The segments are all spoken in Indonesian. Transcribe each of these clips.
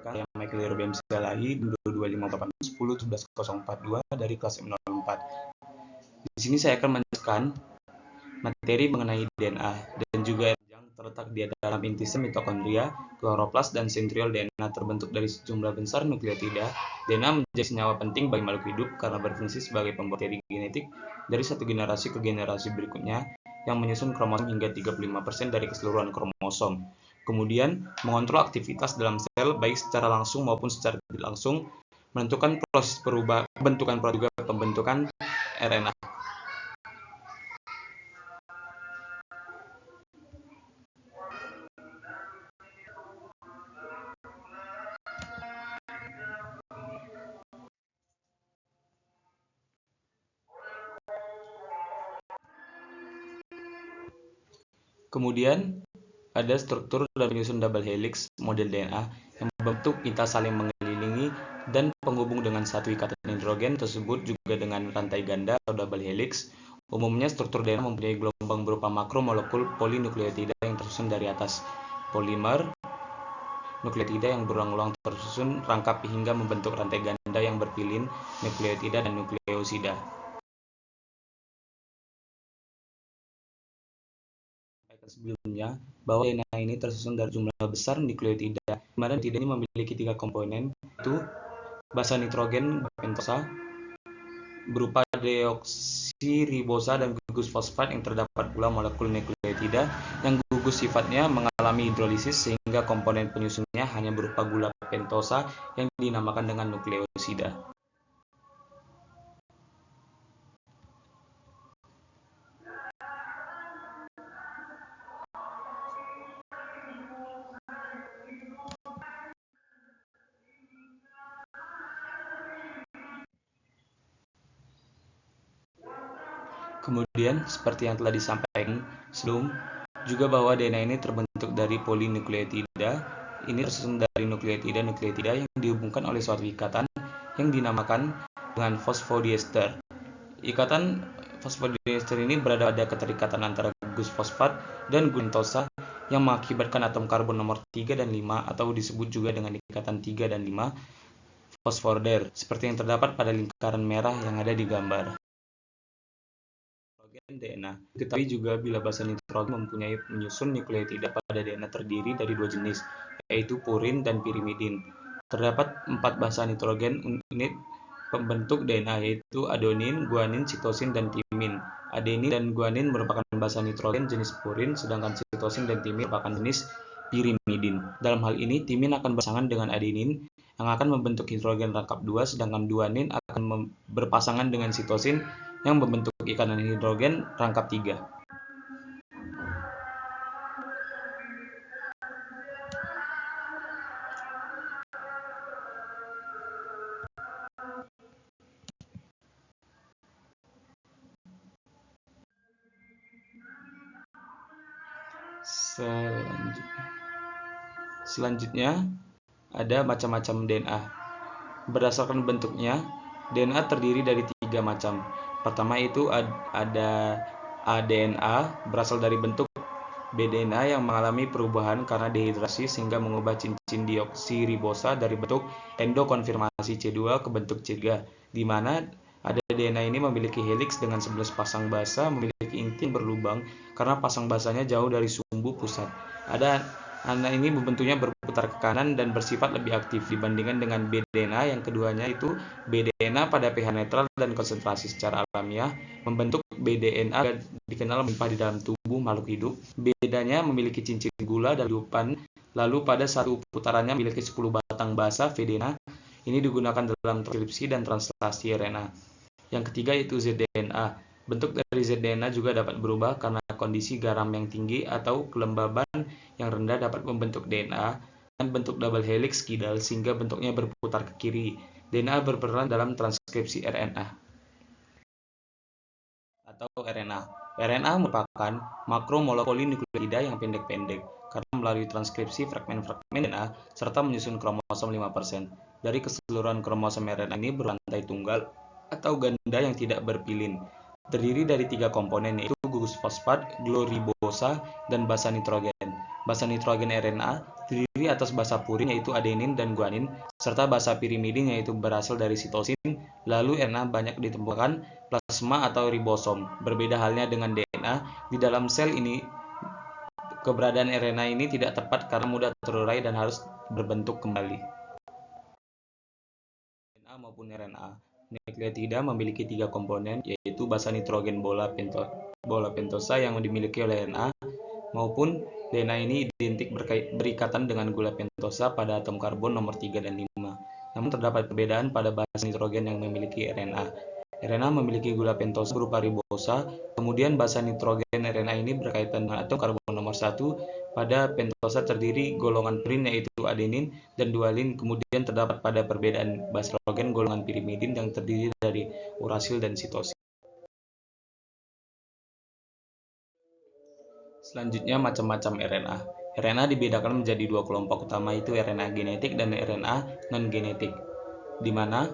membawakan yang Michael Bemselahi 22581011042 dari kelas M04. Di sini saya akan menjelaskan materi mengenai DNA dan juga yang terletak di dalam inti sel mitokondria, kloroplas, dan sentriol. DNA terbentuk dari sejumlah besar nukleotida. DNA menjadi senyawa penting bagi makhluk hidup karena berfungsi sebagai pembawa materi genetik dari satu generasi ke generasi berikutnya yang menyusun kromosom hingga 35% dari keseluruhan kromosom. Kemudian, mengontrol aktivitas dalam sel baik secara langsung maupun secara tidak langsung, menentukan proses pembentukan protein juga pembentukan RNA. Kemudian, ada struktur dan penyusun double helix model DNA yang membentuk kita saling mengelilingi dan penghubung dengan satu ikatan hidrogen tersebut juga dengan rantai ganda atau double helix. Umumnya struktur DNA mempunyai gelombang berupa makromolekul polinukleotida yang tersusun dari atas polimer nukleotida yang berulang-ulang tersusun rangkap hingga membentuk rantai ganda yang berpilin nukleotida dan nukleosida. Sebelumnya bahwa DNA ini tersusun dari jumlah besar nukleotida, di mana nukleotida ini memiliki 3 komponen, yaitu basa nitrogen pentosa berupa deoksiribosa dan gugus fosfat, yang terdapat pula molekul nukleotida yang gugus sifatnya mengalami hidrolisis sehingga komponen penyusunnya hanya berupa gula pentosa yang dinamakan dengan nukleosida. Kemudian, seperti yang telah disampaikan sebelum, juga bahwa DNA ini terbentuk dari polinukleotida. Ini tersusun dari nukleotida yang dihubungkan oleh suatu ikatan yang dinamakan dengan fosfodiester. Ikatan fosfodiester ini berada pada keterikatan antara gugus fosfat dan pentosa yang mengakibatkan atom karbon nomor 3 dan 5 atau disebut juga dengan ikatan 3 dan 5 fosforder, seperti yang terdapat pada lingkaran merah yang ada di gambar. DNA. Diketahui juga bila basa nitrogen mempunyai penyusun nukleotida pada DNA terdiri dari 2 jenis, yaitu purin dan pirimidin. Terdapat 4 basa nitrogen unit pembentuk DNA, yaitu adenin, guanin, sitosin, dan timin. Adenin dan guanin merupakan basa nitrogen jenis purin, sedangkan sitosin dan timin merupakan jenis pirimidin. Dalam hal ini, timin akan berpasangan dengan adenin yang akan membentuk hidrogen rangkap 2, sedangkan guanin akan berpasangan dengan sitosin yang membentuk ikatan hidrogen rangkap 3. Selanjutnya ada macam-macam DNA. Berdasarkan bentuknya, DNA terdiri dari 3 macam. Pertama itu ada aDNA, berasal dari bentuk bDNA yang mengalami perubahan karena dehidrasi sehingga mengubah cincin deoksiribosa dari bentuk endokonfirmasi C2 ke bentuk C3, di mana DNA ini memiliki heliks dengan 11 pasang basa, memiliki inti yang berlubang karena pasang basanya jauh dari sumbu pusat. Anak ini bentuknya berputar ke kanan dan bersifat lebih aktif dibandingkan dengan bDNA yang keduanya, itu bDNA pada pH netral dan konsentrasi secara alamiah. Membentuk bDNA dikenal melimpah di dalam tubuh makhluk hidup. Bedanya memiliki cincin gula dan lupan, lalu pada satu putarannya memiliki 10 batang basa vDNA. Ini digunakan dalam transkripsi dan translasi RNA. Yang ketiga yaitu zDNA. Bentuk dari zDNA juga dapat berubah karena kondisi garam yang tinggi atau kelembaban yang rendah dapat membentuk DNA dengan bentuk double helix kidal sehingga bentuknya berputar ke kiri. DNA berperan dalam transkripsi RNA atau RNA. RNA merupakan makromolekul polinukleotida yang pendek-pendek karena melalui transkripsi fragmen-fragmen DNA serta menyusun kromosom 5%. Dari keseluruhan kromosom RNA ini berlantai tunggal atau ganda yang tidak berpilin. Terdiri dari 3 komponen, yaitu gugus fosfat, gloribosa, dan basa nitrogen. Basa nitrogen RNA terdiri atas basa purin yaitu adenin dan guanin, serta basa pirimidin yaitu berasal dari sitosin. Lalu RNA banyak ditemukan plasma atau ribosom. Berbeda halnya dengan DNA, di dalam sel ini keberadaan RNA ini tidak tepat karena mudah terurai dan harus berbentuk kembali. DNA maupun RNA. Nukleotida memiliki 3 komponen, yaitu basa nitrogen bola pentosa yang dimiliki oleh RNA, maupun DNA ini identik berikatan dengan gula pentosa pada atom karbon nomor 3 dan 5. Namun terdapat perbedaan pada basa nitrogen yang memiliki RNA. RNA memiliki gula pentosa berupa ribosa, kemudian basa nitrogen RNA ini berkaitan dengan atom karbon nomor 1 pada pentosa terdiri golongan purin yaitu adenin dan guanin. Kemudian terdapat pada perbedaan basa nitrogen golongan pirimidin yang terdiri dari urasil dan sitosin. Selanjutnya macam-macam RNA. RNA dibedakan menjadi 2 kelompok utama, yaitu RNA genetik dan RNA non-genetik, di mana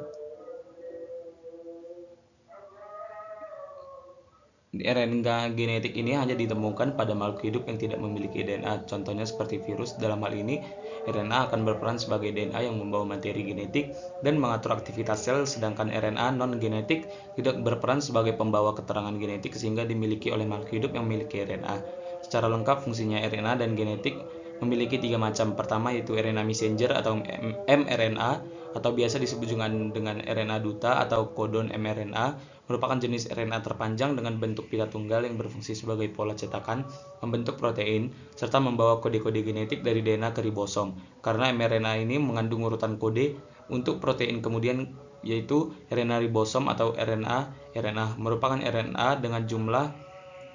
RNA genetik ini hanya ditemukan pada makhluk hidup yang tidak memiliki DNA. Contohnya seperti virus. Dalam hal ini, RNA akan berperan sebagai DNA yang membawa materi genetik dan mengatur aktivitas sel, sedangkan RNA non-genetik tidak berperan sebagai pembawa keterangan genetik sehingga dimiliki oleh makhluk hidup yang memiliki RNA. Secara lengkap, fungsinya RNA dan genetik memiliki 3 macam. Pertama yaitu RNA messenger atau mRNA, atau biasa disebut dengan RNA duta atau kodon mRNA, merupakan jenis RNA terpanjang dengan bentuk pita tunggal yang berfungsi sebagai pola cetakan, membentuk protein, serta membawa kode-kode genetik dari DNA ke ribosom. Karena mRNA ini mengandung urutan kode untuk protein, kemudian yaitu RNA ribosom atau RNA merupakan RNA dengan jumlah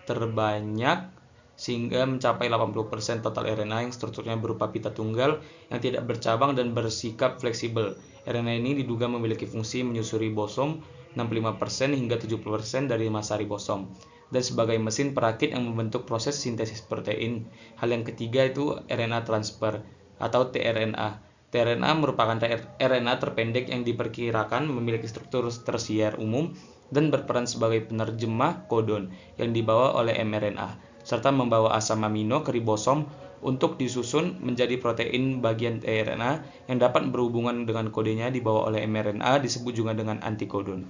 terbanyak sehingga mencapai 80% total RNA yang strukturnya berupa pita tunggal yang tidak bercabang dan bersikap fleksibel. RNA ini diduga memiliki fungsi menyusuri ribosom 65% hingga 70% dari massa ribosom, dan sebagai mesin perakit yang membentuk proses sintesis protein. Hal yang ketiga itu RNA transfer atau tRNA. tRNA merupakan RNA terpendek yang diperkirakan memiliki struktur tersier umum dan berperan sebagai penerjemah kodon yang dibawa oleh mRNA, serta membawa asam amino ke ribosom untuk disusun menjadi protein. Bagian tRNA yang dapat berhubungan dengan kodenya dibawa oleh mRNA disebut juga dengan antikodon.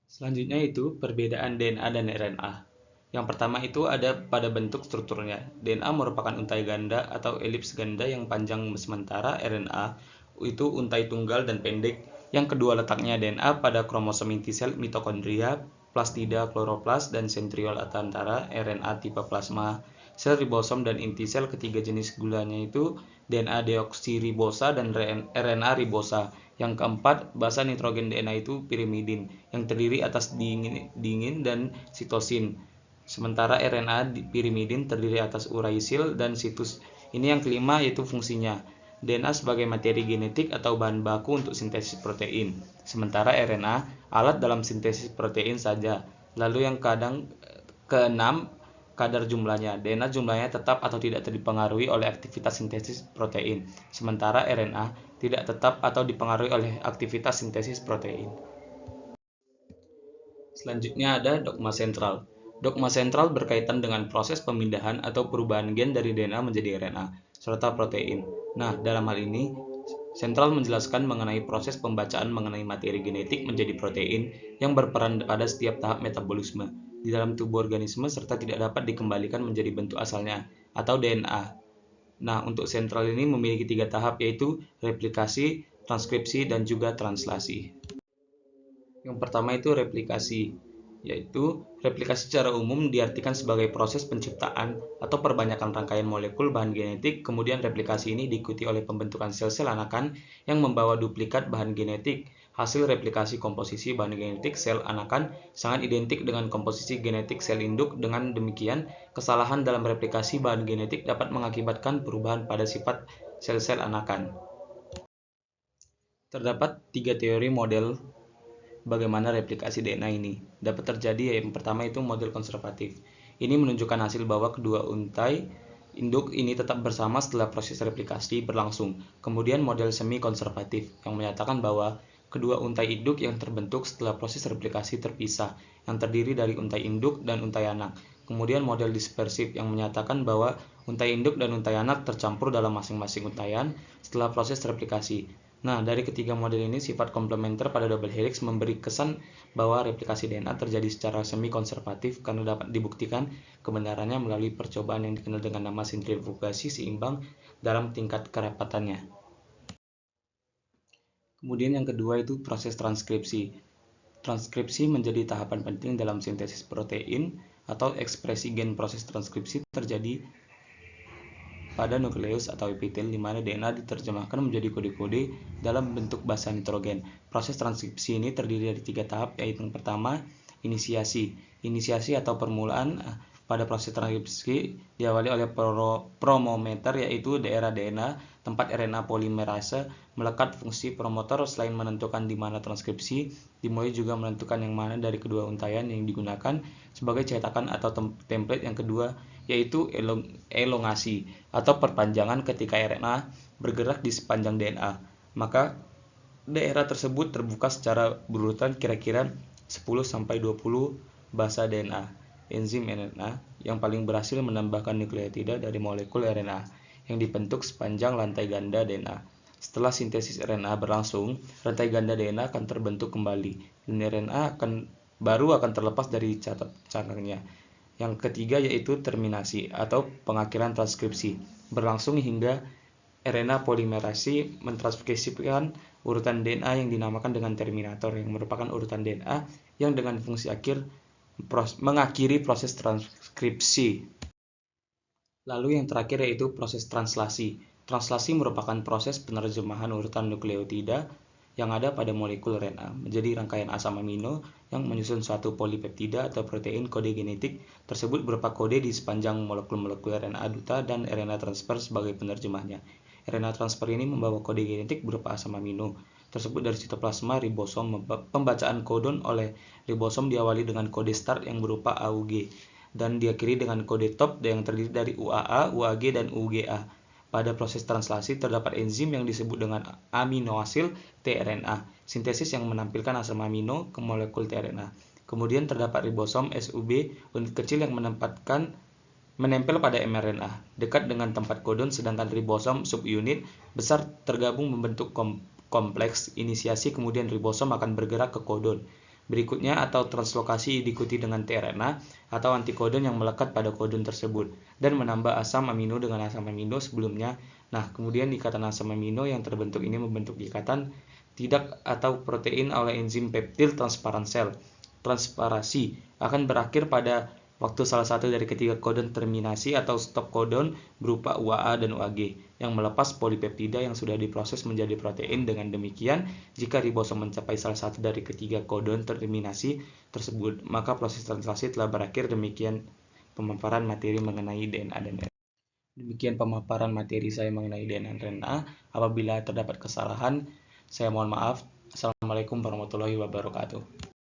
Selanjutnya itu perbedaan DNA dan RNA. Yang pertama itu ada pada bentuk strukturnya. DNA merupakan untai ganda atau elips ganda yang panjang, sementara RNA itu untai tunggal dan pendek. Yang kedua letaknya DNA pada kromosom inti sel mitokondria, plastida, kloroplas, dan sentriol, antara RNA tipe plasma, sel ribosom, dan inti sel. Ketiga jenis gulanya itu DNA deoksiribosa dan RNA ribosa. Yang keempat, basa nitrogen DNA itu pirimidin yang terdiri atas dingin dan sitosin, sementara RNA pirimidin terdiri atas uracil dan situs. Ini yang kelima yaitu fungsinya. DNA sebagai materi genetik atau bahan baku untuk sintesis protein, sementara RNA alat dalam sintesis protein saja. Lalu yang keenam, kadar jumlahnya. DNA jumlahnya tetap atau tidak dipengaruhi oleh aktivitas sintesis protein, sementara RNA tidak tetap atau dipengaruhi oleh aktivitas sintesis protein. Selanjutnya ada dogma sentral. Dogma sentral berkaitan dengan proses pemindahan atau perubahan gen dari DNA menjadi RNA, serta protein. Nah, dalam hal ini, sentral menjelaskan mengenai proses pembacaan mengenai materi genetik menjadi protein yang berperan pada setiap tahap metabolisme di dalam tubuh organisme serta tidak dapat dikembalikan menjadi bentuk asalnya atau DNA. Nah, untuk sentral ini memiliki 3 tahap, yaitu replikasi, transkripsi, dan juga translasi. Yang pertama itu replikasi, yaitu replikasi secara umum diartikan sebagai proses penciptaan atau perbanyakan rangkaian molekul bahan genetik. Kemudian replikasi ini diikuti oleh pembentukan sel-sel anakan yang membawa duplikat bahan genetik. Hasil replikasi komposisi bahan genetik sel anakan sangat identik dengan komposisi genetik sel induk. Dengan demikian, kesalahan dalam replikasi bahan genetik dapat mengakibatkan perubahan pada sifat sel-sel anakan. Terdapat 3 teori model bagaimana replikasi DNA ini dapat terjadi. Yang pertama itu model konservatif. Ini menunjukkan hasil bahwa kedua untai induk ini tetap bersama setelah proses replikasi berlangsung. Kemudian model semi konservatif yang menyatakan bahwa kedua untai induk yang terbentuk setelah proses replikasi terpisah, yang terdiri dari untai induk dan untai anak. Kemudian model dispersif yang menyatakan bahwa untai induk dan untai anak tercampur dalam masing-masing untaian setelah proses replikasi. Nah, dari ketiga model ini, sifat komplementer pada double helix memberi kesan bahwa replikasi DNA terjadi secara semi-konservatif karena dapat dibuktikan kebenarannya melalui percobaan yang dikenal dengan nama sentrifugasi seimbang dalam tingkat kerapatannya. Kemudian yang kedua itu proses transkripsi. Transkripsi menjadi tahapan penting dalam sintesis protein atau ekspresi gen. Proses transkripsi terjadi pada nukleus atau epitel di mana DNA diterjemahkan menjadi kode-kode dalam bentuk basa nitrogen. Proses transkripsi ini terdiri dari 3 tahap, yaitu yang pertama, inisiasi. Inisiasi atau permulaan pada proses transkripsi diawali oleh promoter, yaitu daerah DNA tempat RNA polimerase melekat. Fungsi promotor selain menentukan di mana transkripsi dimulai juga menentukan yang mana dari kedua untaian yang digunakan sebagai cetakan atau template. Yang kedua yaitu elongasi atau perpanjangan. Ketika RNA bergerak di sepanjang DNA, maka daerah tersebut terbuka secara berurutan kira-kira 10-20 basa DNA. Enzim RNA yang paling berhasil menambahkan nukleotida dari molekul RNA yang dibentuk sepanjang rantai ganda DNA. Setelah sintesis RNA berlangsung, rantai ganda DNA akan terbentuk kembali dan RNA baru akan terlepas dari cangkangnya. Yang ketiga yaitu terminasi atau pengakhiran transkripsi, berlangsung hingga RNA polimerase mentranskripsikan urutan DNA yang dinamakan dengan terminator, yang merupakan urutan DNA yang dengan fungsi akhir mengakhiri proses transkripsi. Lalu yang terakhir yaitu proses translasi. Translasi merupakan proses penerjemahan urutan nukleotida yang ada pada molekul RNA menjadi rangkaian asam amino yang menyusun suatu polipeptida atau protein. Kode genetik tersebut berupa kode di sepanjang molekul-molekul RNA duta dan RNA transfer sebagai penerjemahnya. RNA transfer ini membawa kode genetik berupa asam amino tersebut dari sitoplasma ribosom. Pembacaan kodon oleh ribosom diawali dengan kode start yang berupa AUG dan diakhiri dengan kode top yang terdiri dari UAA, UAG, dan UGA. Pada proses translasi terdapat enzim yang disebut dengan aminoasil tRNA, sintesis yang menampilkan asam amino ke molekul tRNA. Kemudian terdapat ribosom SUB, unit kecil yang menempel pada mRNA dekat dengan tempat kodon, sedangkan ribosom subunit besar tergabung membentuk kompleks inisiasi. Kemudian ribosom akan bergerak ke kodon berikutnya atau translokasi diikuti dengan tRNA atau antikodon yang melekat pada kodon tersebut dan menambah asam amino dengan asam amino sebelumnya. Nah, kemudian ikatan asam amino yang terbentuk ini membentuk ikatan tidak atau protein oleh enzim peptid transparan sel. Transparasi akan berakhir pada waktu salah satu dari ketiga kodon terminasi atau stop kodon berupa UAA dan UAG yang melepas polipeptida yang sudah diproses menjadi protein. Dengan demikian, jika ribosom mencapai salah satu dari ketiga kodon terminasi tersebut, maka proses translasi telah berakhir. Demikian pemaparan materi mengenai DNA dan RNA. Demikian pemaparan materi saya mengenai DNA dan RNA. Apabila terdapat kesalahan, saya mohon maaf. Assalamualaikum warahmatullahi wabarakatuh.